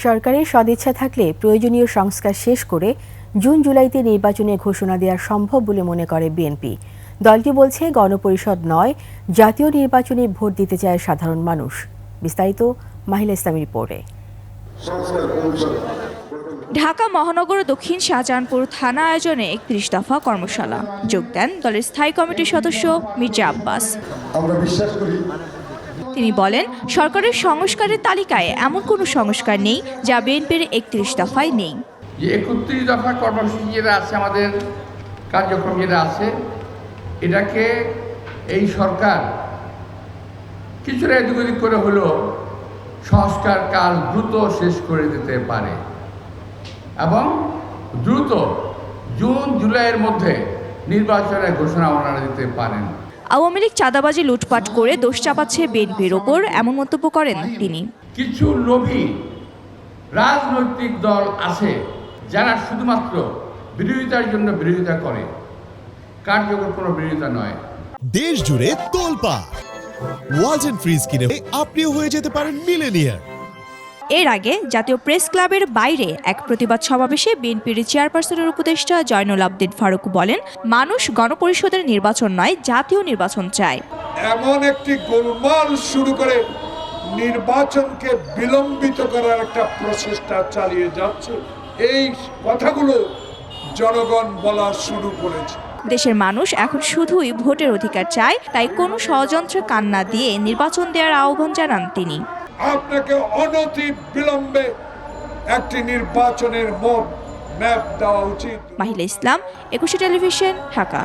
সরকারের সদিচ্ছা থাকলে প্রয়োজনীয় সংস্কার শেষ করে জুন জুলাইতে নির্বাচনের ঘোষণা দেওয়া সম্ভব বলে মনে করে বিএনপি। দলটি বলছে গণপরিষদ নয়, জাতীয় নির্বাচনে ভোট দিতে চায় সাধারণ মানুষ। বিস্তারিত মাহিলা ইসলামের রিপোর্টে। ঢাকা মহানগর দক্ষিণ শাহজাহানপুর থানা আয়োজনে ৩১ দফা কর্মশালা যোগ দেন দলের স্থায়ী কমিটির সদস্য মির্জা আব্বাস। তিনি বলেন, সরকারের সংস্কারের তালিকায় এমন কোনো সংস্কার নেই যা বিএনপির ৩১ দফায় নেই। ৩১ দফা কর্মসূচি যেটা আছে, আমাদের কার্যক্রম যেটা আছে, এটাকে এই সরকার কিছুটা এদিক ওদিক করে হলেও সংস্কার কাজ দ্রুত শেষ করে দিতে পারে এবং দ্রুত জুন জুলাইয়ের মধ্যে নির্বাচনের ঘোষণা ওনারা দিতে পারেন। আওয়ামী লীগ চাঁদাবাজি লুটপাট করে দোষ চাপাচ্ছে বিএনপির ওপর, এমন মন্তব্য করেন তিনি। কিছু লোভী রাজনৈতিক দল আছে যারা শুধুমাত্র বিরোধিতার জন্য বিরোধিতা করে, কার্যকর কোনো বিরোধিতা নয়। দেশ জুড়ে তোলপাড় ওয়ালটন ফ্রিজ কিনে আপনিও হয়ে যেতে পারেন মিলেনিয়ার। এর আগে জাতীয় প্রেস ক্লাবের বাইরে এক প্রতিবাদ সমাবেশে বিএনপির চেয়ারপারসনের উপদেষ্টা জয়নুল আবদিন ফারুক বলেন, মানুষ গণপরিষদের নির্বাচন নয়, জাতীয় নির্বাচন চায়। এমন একটি গোলমাল শুরু করে নির্বাচনকে বিলম্বিত করার একটা প্রচেষ্টা চালিয়ে যাচ্ছে, এই কথাগুলো জনগণ বলা শুরু করেছে। দেশের মানুষ এখন শুধুই ভোটের অধিকার চায়, তাই কোনো ষড়যন্ত্রে কান না দিয়ে নির্বাচন দেওয়ার আহ্বান জানান তিনি। আপনাকে অনতি বিলম্বে একটি নির্বাচনের ম্যাপ দেওয়া উচিত। মাহিলা ইসলাম, ২১ টেলিভিশন, ঢাকা।